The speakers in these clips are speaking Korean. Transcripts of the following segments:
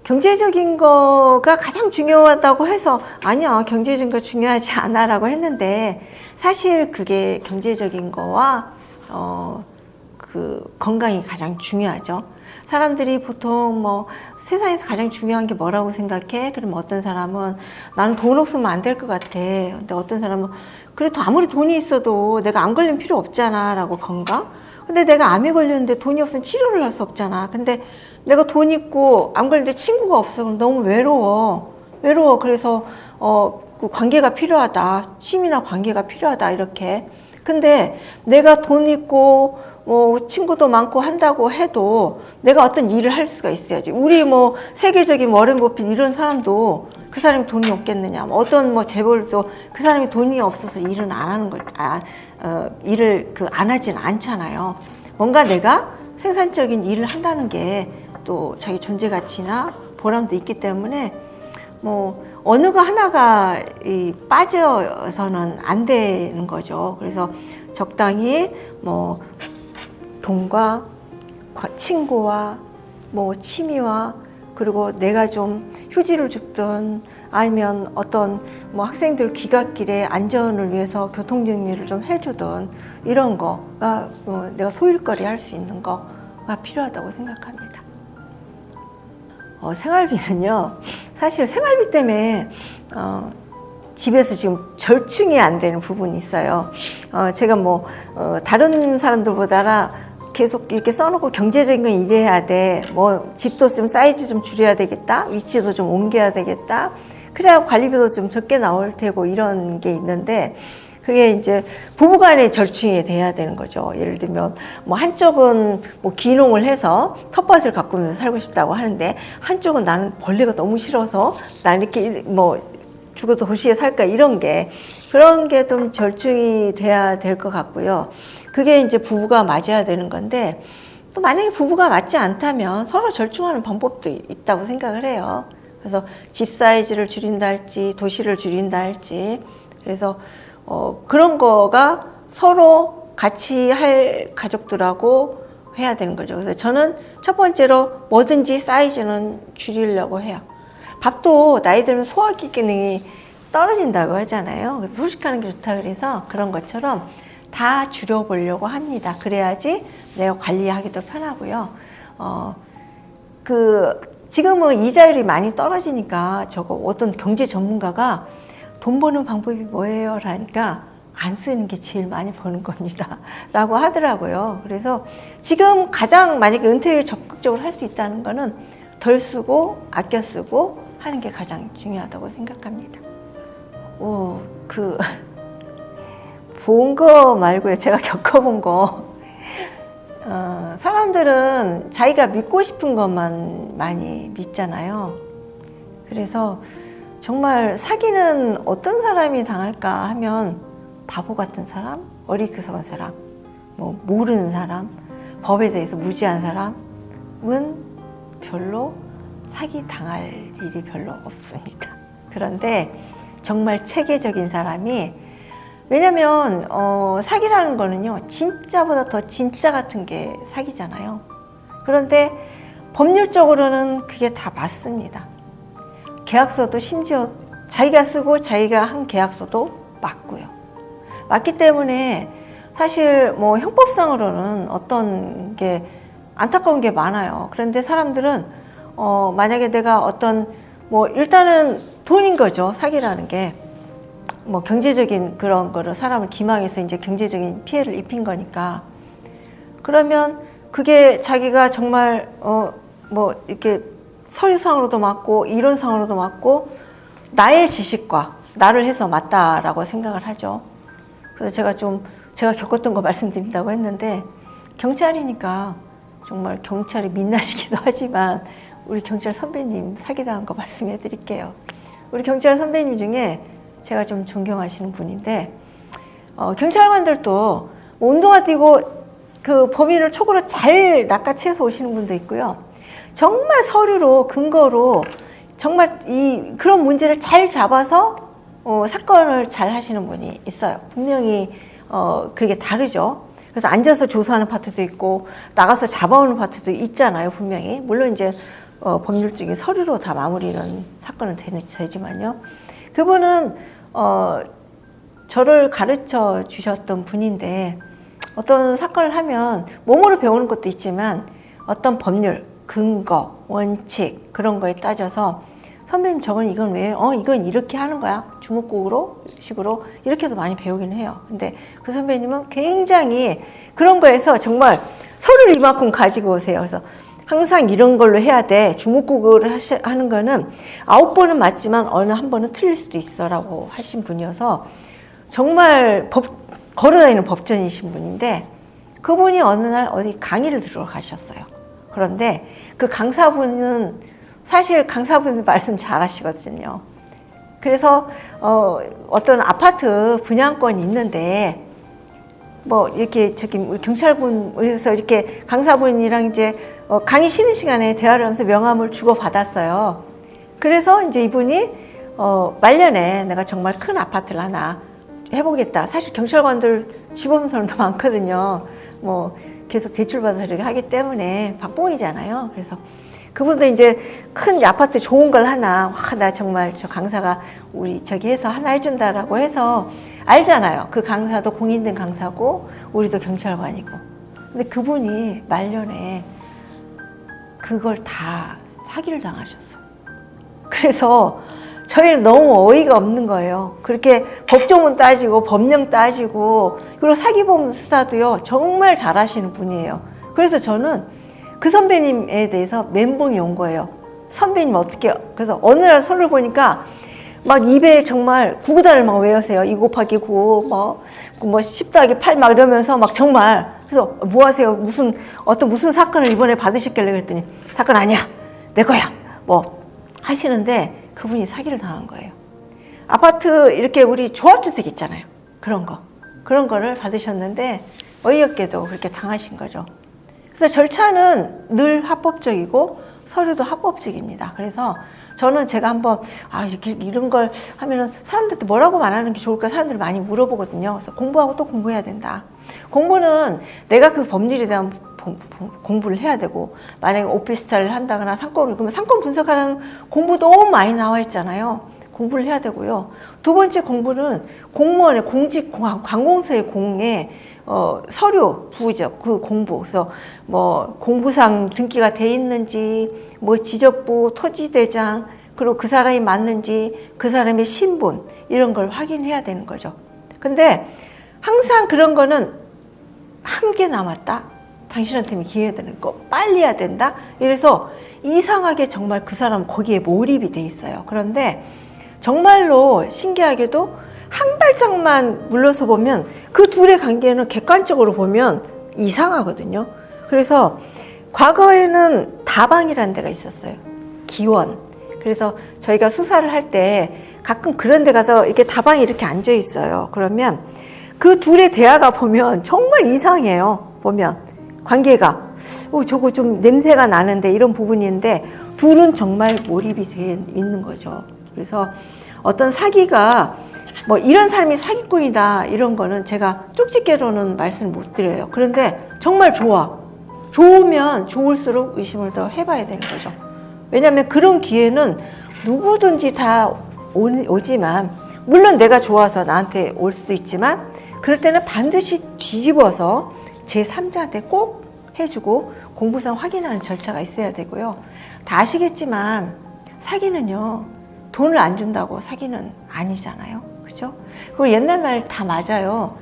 경제적인 거가 가장 중요하다고 해서 아니야, 경제적인 거 중요하지 않아 라고 했는데, 사실 그게 경제적인 거와 그 건강이 가장 중요하죠. 사람들이 보통 뭐 세상에서 가장 중요한 게 뭐라고 생각해? 그럼 어떤 사람은 나는 돈 없으면 안 될 것 같아. 근데 어떤 사람은 그래도 아무리 돈이 있어도 내가 안 걸리면 필요 없잖아 라고 건강? 근데 내가 암에 걸렸는데 돈이 없으면 치료를 할 수 없잖아. 근데 내가 돈 있고 암 걸리는데 친구가 없어. 그럼 너무 외로워. 그래서 그 관계가 필요하다. 취미나 관계가 필요하다. 이렇게. 근데 내가 돈 있고 뭐 친구도 많고 한다고 해도 내가 어떤 일을 할 수가 있어야지. 우리 뭐 세계적인 워렌 버핏 이런 사람도 그 사람이 돈이 없겠느냐. 어떤 뭐 재벌도 그 사람이 돈이 없어서 일은 안 하는 거지. 일을 안 하진 않잖아요. 뭔가 내가 생산적인 일을 한다는 게 또 자기 존재 가치나 보람도 있기 때문에 뭐 어느 거 하나가 빠져서는 안 되는 거죠. 그래서 적당히 뭐 돈과 친구와 뭐 취미와 그리고 내가 좀 휴지를 줍든 아니면 어떤 뭐 학생들 귀갓길에 안전을 위해서 교통정리를 좀 해주든 이런 거가 내가 소일거리 할 수 있는 거가 필요하다고 생각합니다. 생활비는요, 사실 생활비 때문에 집에서 지금 절충이 안 되는 부분이 있어요. 제가 뭐 다른 사람들보다 계속 이렇게 써놓고 경제적인 건 이래야 돼. 뭐 집도 좀 사이즈 좀 줄여야 되겠다. 위치도 좀 옮겨야 되겠다. 그래야 관리비도 좀 적게 나올 테고 이런 게 있는데 그게 이제 부부간의 절충이 돼야 되는 거죠. 예를 들면 뭐 한쪽은 뭐 귀농을 해서 텃밭을 가꾸면서 살고 싶다고 하는데 한쪽은 나는 벌레가 너무 싫어서 난 이렇게 뭐 죽어도 도시에 살까 그런 게 좀 절충이 돼야 될 것 같고요. 그게 이제 부부가 맞아야 되는 건데 또 만약에 부부가 맞지 않다면 서로 절충하는 방법도 있다고 생각을 해요. 그래서 집 사이즈를 줄인다 할지 도시를 줄인다 할지 그래서 그런 거가 서로 같이 할 가족들하고 해야 되는 거죠. 그래서 저는 첫 번째로 뭐든지 사이즈는 줄이려고 해요. 밥도 나이 들면 소화기 기능이 떨어진다고 하잖아요. 그래서 소식하는 게 좋다 그래서 그런 것처럼 다 줄여보려고 합니다. 그래야지 내가 관리하기도 편하고요. 지금은 이자율이 많이 떨어지니까 어떤 경제 전문가가 돈 버는 방법이 뭐예요? 라니까 안 쓰는 게 제일 많이 버는 겁니다. 라고 하더라고요. 그래서 지금 가장 만약에 은퇴 후에 적극적으로 할 수 있다는 거는 덜 쓰고 아껴 쓰고 하는 게 가장 중요하다고 생각합니다. 본 거 말고요. 제가 겪어본 거. 사람들은 자기가 믿고 싶은 것만 많이 믿잖아요. 그래서 정말 사기는 어떤 사람이 당할까 하면 바보 같은 사람, 어리석은 사람, 뭐 모르는 사람, 법에 대해서 무지한 사람은 별로 사기 당할 일이 별로 없습니다. 그런데 정말 체계적인 사람이 왜냐면 사기라는 거는요 진짜보다 더 진짜 같은 게 사기잖아요. 그런데 법률적으로는 그게 다 맞습니다. 계약서도 심지어 자기가 쓰고 자기가 한 계약서도 맞고요. 맞기 때문에 사실 뭐 형법상으로는 어떤 게 안타까운 게 많아요. 그런데 사람들은 만약에 내가 어떤 뭐 일단은 돈인 거죠. 사기라는 게 뭐 경제적인 그런 거를 사람을 기망해서 이제 경제적인 피해를 입힌 거니까 그러면 그게 자기가 정말 뭐 이렇게 서류상으로도 맞고 이론상으로도 맞고 나의 지식과 나를 해서 맞다라고 생각을 하죠. 그래서 제가 겪었던 거 말씀드린다고 했는데 경찰이니까 정말 경찰이 민낯이기도 하지만 우리 경찰 선배님 사기당한 거 말씀해 드릴게요. 우리 경찰 선배님 중에 제가 좀 존경하시는 분인데 경찰관들도 운동화 띄고 그 범인을 촉으로 잘 낚아채서 오시는 분도 있고요. 정말 서류로 근거로 정말 그런 문제를 잘 잡아서 사건을 잘 하시는 분이 있어요. 분명히 그게 다르죠. 그래서 앉아서 조사하는 파트도 있고 나가서 잡아오는 파트도 있잖아요. 분명히. 물론 이제 법률적인 서류로 다 마무리는 사건은 되지만요. 그분은 저를 가르쳐 주셨던 분인데 어떤 사건을 하면 몸으로 배우는 것도 있지만 어떤 법률, 근거, 원칙 그런 거에 따져서 선배님 저건 이건 왜 이건 이렇게 하는 거야 주먹구구로 식으로 이렇게도 많이 배우긴 해요. 근데 그 선배님은 굉장히 그런 거에서 정말 서류를 이만큼 가지고 오세요. 그래서 항상 이런 걸로 해야 돼. 주먹구구를 하는 거는 9번은 맞지만 어느 한 번은 틀릴 수도 있어 라고 하신 분이어서 정말 걸어다니는 법전이신 분인데 그분이 어느 날 어디 강의를 들으러 가셨어요. 그런데 그 강사분은 사실 강사분이 말씀 잘 하시거든요. 그래서 어떤 아파트 분양권이 있는데 뭐 이렇게 우리 경찰분에서 이렇게 강사분이랑 이제 강의 쉬는 시간에 대화를 하면서 명함을 주고 받았어요. 그래서 이제 이분이 말년에 내가 정말 큰 아파트를 하나 해보겠다. 사실 경찰관들 집 없는 사람도 많거든요. 뭐 계속 대출받아서 이렇게 하기 때문에 박봉이잖아요. 그래서 그분도 이제 큰 아파트 좋은 걸 하나, 나 정말 저 강사가 우리 저기 해서 하나 해준다라고 해서 알잖아요. 그 강사도 공인된 강사고 우리도 경찰관이고. 근데 그분이 말년에 그걸 다 사기를 당하셨어요. 그래서 저희는 너무 어이가 없는 거예요. 그렇게 법조문 따지고 법령 따지고 그리고 사기범 수사도요 정말 잘하시는 분이에요. 그래서 저는 그 선배님에 대해서 멘붕이 온 거예요. 선배님 어떻게 그래서 어느 날 서류 보니까 막 입에 정말 구구단을 막 외우세요. 2 곱하기 9 뭐 10 더하기 8 막 이러면서 막 정말 그래서 뭐 하세요? 무슨 사건을 이번에 받으셨길래 그랬더니 사건 아니야 내 거야 뭐 하시는데 그분이 사기를 당한 거예요. 아파트 이렇게 우리 조합주택 있잖아요. 그런 거를 받으셨는데 어이없게도 그렇게 당하신 거죠. 그래서 절차는 늘 합법적이고 서류도 합법적입니다. 그래서 저는 제가 한번 이런 걸 하면은 사람들한테 뭐라고 말하는 게 좋을까 사람들이 많이 물어보거든요. 그래서 공부하고 또 공부해야 된다. 공부는 내가 그 법률에 대한 공부를 해야 되고 만약에 오피스텔을 한다거나 그러면 상권 분석하는 공부 너무 많이 나와 있잖아요. 공부를 해야 되고요. 두 번째 공부는 공무원의 관공서의 공에 서류 부죠. 그 공부. 그래서 뭐 공부상 등기가 돼 있는지 뭐 지적부 토지대장 그리고 그 사람이 맞는지 그 사람의 신분 이런 걸 확인해야 되는 거죠. 근데 항상 그런 거는 한 개 남았다. 당신한테는 기회 되는 거 빨리 해야 된다. 이래서 이상하게 정말 그 사람 거기에 몰입이 돼 있어요. 그런데 정말로 신기하게도 한 발짝만 물러서 보면 그 둘의 관계는 객관적으로 보면 이상하거든요. 그래서 과거에는 다방이라는 데가 있었어요. 기원. 그래서 저희가 수사를 할 때 가끔 그런 데 가서 이렇게 다방이 이렇게 앉아 있어요. 그러면 그 둘의 대화가 보면 정말 이상해요. 보면 관계가 저거 좀 냄새가 나는데 이런 부분인데 둘은 정말 몰입이 돼 있는 거죠. 그래서 어떤 사기가 뭐 이런 사람이 사기꾼이다 이런 거는 제가 쪽집게로는 말씀을 못 드려요. 그런데 정말 좋으면 좋을수록 의심을 더 해봐야 되는 거죠. 왜냐하면 그런 기회는 누구든지 다 오지만 물론 내가 좋아서 나한테 올 수도 있지만 그럴 때는 반드시 뒤집어서 제3자한테 꼭 해주고 공부상 확인하는 절차가 있어야 되고요. 다 아시겠지만 사기는요 돈을 안 준다고 사기는 아니잖아요. 그죠? 그리고 옛날 말 다 맞아요.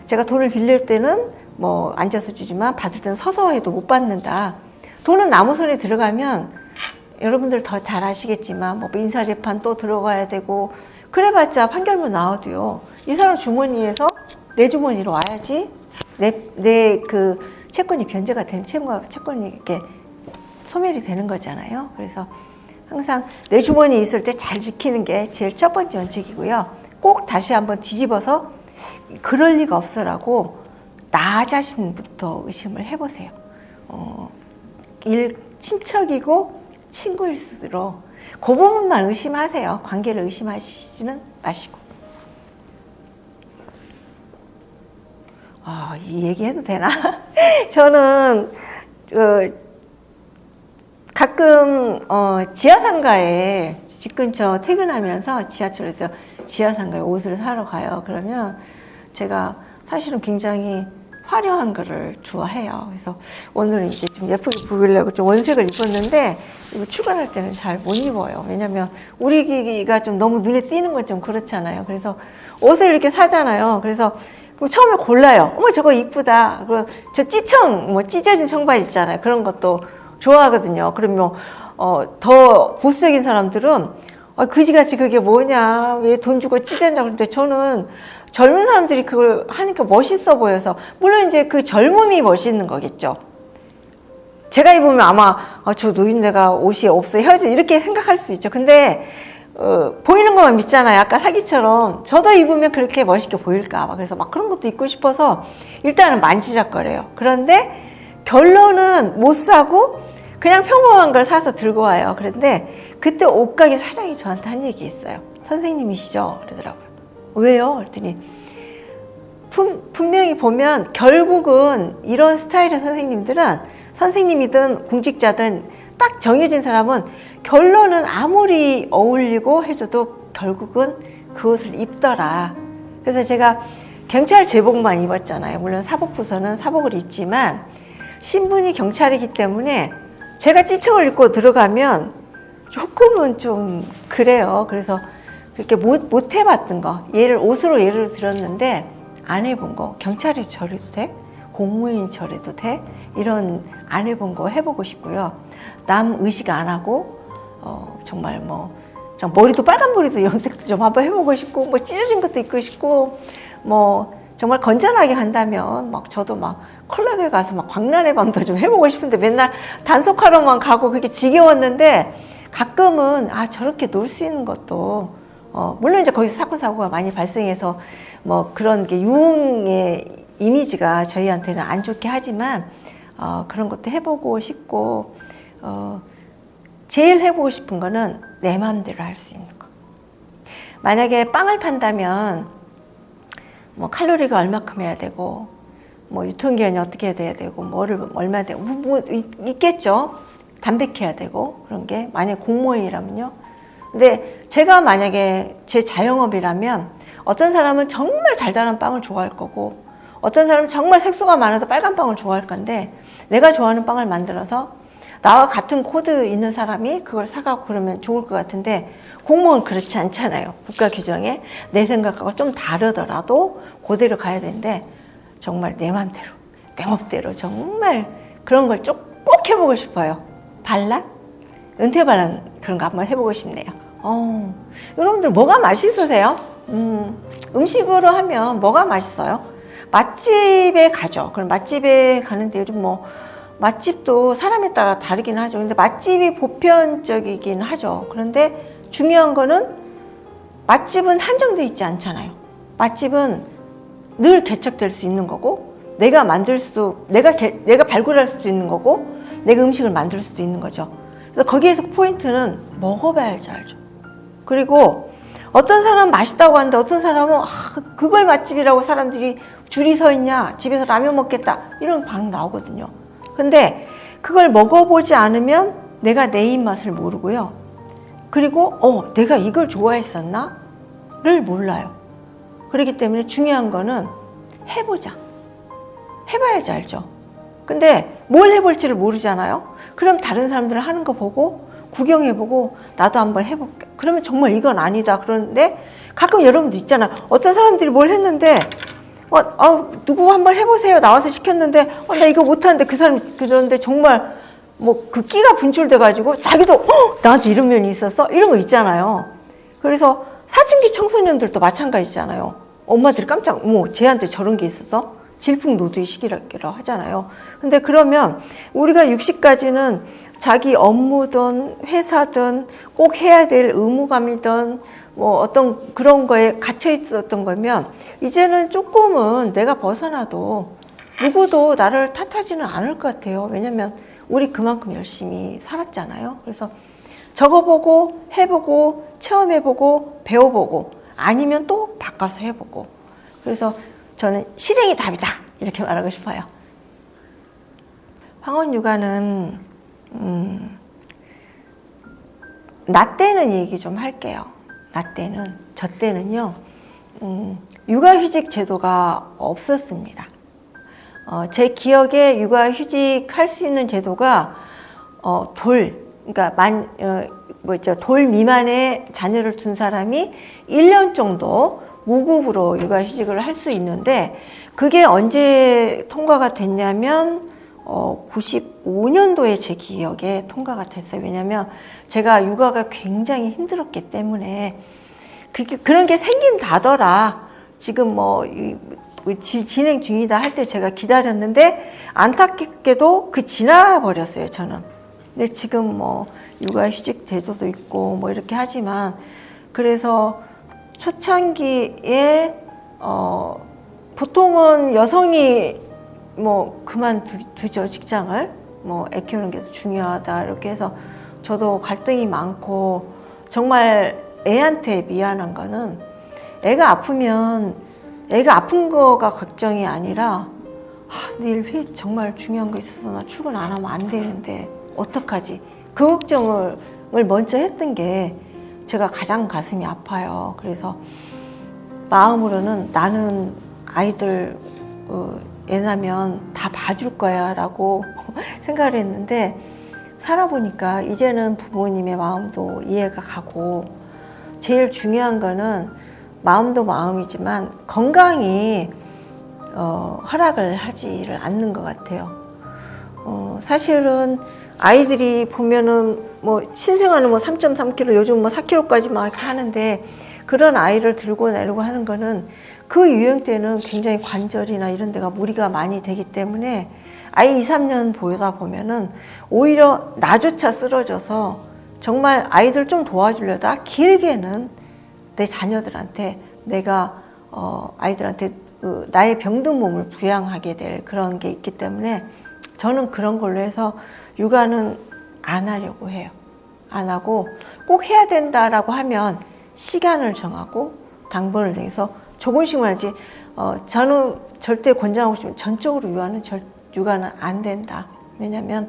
제가 돈을 빌릴 때는 뭐 앉아서 주지만 받을 때는 서서 해도 못 받는다. 돈은 남의 손에 들어가면 여러분들 더 잘 아시겠지만 뭐 민사재판 또 들어가야 되고 그래봤자 판결문 나와도요. 이 사람 주머니에서 내 주머니로 와야지 내 그 채권이 변제가 되는 채권이 이렇게 소멸이 되는 거잖아요. 그래서 항상 내 주머니 있을 때 잘 지키는 게 제일 첫 번째 원칙이고요. 꼭 다시 한번 뒤집어서 그럴 리가 없어라고 나 자신부터 의심을 해보세요. 친척이고 친구일수록 그 부분만 의심하세요. 관계를 의심하시지는 마시고. 이 얘기 해도 되나? 저는 가끔 지하상가에 집 근처 퇴근하면서 지하철에서 지하상가에 옷을 사러 가요. 그러면 제가 사실은 굉장히 화려한 거를 좋아해요. 그래서 오늘은 이제 좀 예쁘게 보이려고 좀 원색을 입었는데 이거 출근할 때는 잘 못 입어요. 왜냐면 우리가 좀 너무 눈에 띄는 건 좀 그렇잖아요. 그래서 옷을 이렇게 사잖아요. 그래서 처음에 골라요. 어머 저거 이쁘다. 그리고 저 찢어진 청바지 있잖아요. 그런 것도 좋아하거든요. 그러면 더 보수적인 사람들은 그지같이 그게 뭐냐, 왜 돈 주고 찢었냐. 그런데 저는 젊은 사람들이 그걸 하니까 멋있어 보여서, 물론 이제 그 젊음이 멋있는 거겠죠. 제가 입으면 아마 저 노인네가 옷이 없어 헤어져 이렇게 생각할 수 있죠. 근데 보이는 것만 믿잖아요. 아까 사기처럼 저도 입으면 그렇게 멋있게 보일까 봐. 그래서 막 그런 것도 입고 싶어서 일단은 만지작거려요. 그런데 결론은 못 사고 그냥 평범한 걸 사서 들고 와요. 그런데 그때 옷가게 사장이 저한테 한 얘기 있어요. 선생님이시죠? 그러더라고요. 왜요? 그랬더니 분명히 보면 결국은 이런 스타일의 선생님들은, 선생님이든 공직자든 딱 정해진 사람은 결론은 아무리 어울리고 해줘도 결국은 그 옷을 입더라. 그래서 제가 경찰 제복만 입었잖아요. 물론 사복부서는 사복을 입지만 신분이 경찰이기 때문에 제가 찌청을 입고 들어가면 조금은 좀 그래요. 그래서 그렇게 못 해봤던 거, 옷으로 예를 들었는데 안 해본 거, 경찰이 저래도 돼? 공무원이 저래도 돼? 이런 안 해본 거 해보고 싶고요. 남 의식 안 하고 정말 머리도 빨간 머리도 염색도 좀 한번 해보고 싶고, 찢어진 것도 입고 싶고, 정말 건전하게 한다면 저도 클럽에 가서 광란의 밤도 좀 해보고 싶은데 맨날 단속하러만 가고 그게 지겨웠는데, 가끔은 저렇게 놀 수 있는 것도 물론 이제 거기서 사건 사고가 많이 발생해서 그런 게 유흥의 이미지가 저희한테는 안 좋게 하지만 그런 것도 해보고 싶고, 제일 해보고 싶은 거는 내 마음대로 할 수 있는 거. 만약에 빵을 판다면 칼로리가 얼마큼 해야 되고 유통기한이 어떻게 돼야 되고 얼마 되고 있겠죠. 담백해야 되고 그런 게. 만약에 공무원이라면요. 근데 제가 만약에 제 자영업이라면 어떤 사람은 정말 달달한 빵을 좋아할 거고, 어떤 사람은 정말 색소가 많아서 빨간 빵을 좋아할 건데, 내가 좋아하는 빵을 만들어서 나와 같은 코드 있는 사람이 그걸 사가고 그러면 좋을 것 같은데, 공무원은 그렇지 않잖아요. 국가 규정에 내 생각하고 좀 다르더라도 그대로 가야 되는데, 정말 내 맘대로 내 멋대로 정말 그런 걸 꼭 해보고 싶어요. 반란? 은퇴 반란 그런 거 한번 해보고 싶네요. 여러분들 뭐가 맛있으세요? 음식으로 하면 뭐가 맛있어요? 맛집에 가죠. 그럼 맛집에 가는데 요즘 맛집도 사람에 따라 다르긴 하죠. 근데 맛집이 보편적이긴 하죠. 그런데 중요한 거는 맛집은 한정되어 있지 않잖아요. 맛집은 늘 개척될 수 있는 거고, 내가 발굴할 수도 있는 거고, 내가 음식을 만들 수도 있는 거죠. 그래서 거기에서 포인트는 먹어봐야지 알죠. 그리고 어떤 사람은 맛있다고 하는데 어떤 사람은 그걸 맛집이라고 사람들이 줄이 서 있냐, 집에서 라면 먹겠다, 이런 방 나오거든요. 근데 그걸 먹어보지 않으면 내가 내 입맛을 모르고요. 그리고 내가 이걸 좋아했었나? 를 몰라요. 그렇기 때문에 중요한 거는 해보자. 해봐야지 알죠. 근데 뭘 해볼지를 모르잖아요. 그럼 다른 사람들은 하는 거 보고 구경해보고 나도 한번 해볼게. 그러면 정말 이건 아니다. 그런데 가끔 여러분도 있잖아. 어떤 사람들이 뭘 했는데 누구 한번 해보세요. 나와서 시켰는데 나 이거 못하는데 그 사람이 그러는데 정말 그 끼가 분출돼가지고 자기도 나한테 이런 면이 있었어? 이런 거 있잖아요. 그래서 사춘기 청소년들도 마찬가지잖아요. 엄마들이 깜짝 쟤한테 저런 게 있었어? 질풍노도의 시기라고 하잖아요. 근데 그러면 우리가 60까지는 자기 업무든 회사든 꼭 해야 될 의무감이든 어떤 그런 거에 갇혀 있었던 거면, 이제는 조금은 내가 벗어나도 누구도 나를 탓하지는 않을 것 같아요. 왜냐면 우리 그만큼 열심히 살았잖아요. 그래서 적어보고 해보고 체험해보고 배워보고 아니면 또 바꿔서 해보고. 그래서 저는 실행이 답이다 이렇게 말하고 싶어요. 황혼 육아는 나 때는 얘기 좀 할게요. 저 때는요, 육아휴직 제도가 없었습니다. 제 기억에 육아휴직 할 수 있는 제도가, 그러니까 돌 미만의 자녀를 둔 사람이 1년 정도 무급으로 육아휴직을 할 수 있는데, 그게 언제 통과가 됐냐면 95년도에 제 기억에 통과가 됐어요. 왜냐하면 제가 육아가 굉장히 힘들었기 때문에 그런 게 생긴다더라. 지금 진행 중이다 할 때 제가 기다렸는데 안타깝게도 지나버렸어요, 저는. 근데 지금 육아휴직 제도도 있고 이렇게 하지만, 그래서 초창기에 보통은 여성이 그만두죠, 직장을. 애 키우는 게 더 중요하다 이렇게 해서, 저도 갈등이 많고, 정말 애한테 미안한 거는, 애가 아픈 거가 걱정이 아니라, 내일 회의 정말 중요한 거 있어서 나 출근 안 하면 안 되는데 어떡하지? 그 걱정을 먼저 했던 게 제가 가장 가슴이 아파요. 그래서 마음으로는 나는 아이들 애 낳으면 다 봐줄 거야 라고 생각을 했는데, 살아보니까 이제는 부모님의 마음도 이해가 가고, 제일 중요한 거는 마음도 마음이지만 건강이 허락을 하지를 않는 것 같아요. 사실은 아이들이 보면은 신생아는 3.3kg, 요즘 4kg까지 막 이렇게 하는데, 그런 아이를 들고 내려고 하는 거는 그 유행 때는 굉장히 관절이나 이런 데가 무리가 많이 되기 때문에, 아이 2, 3년 보다 보면은 오히려 나조차 쓰러져서, 정말 아이들 좀 도와주려다 길게는 내 자녀들한테 내가 아이들한테 나의 병든 몸을 부양하게 될 그런 게 있기 때문에, 저는 그런 걸로 해서 육아는 안 하려고 해요. 안 하고, 꼭 해야 된다라고 하면 시간을 정하고 당번을 정해서 조금씩만 하지, 저는 절대 권장하고 싶으면 전적으로 육아는 안 된다. 왜냐면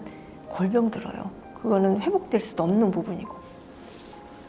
골병 들어요. 그거는 회복될 수도 없는 부분이고.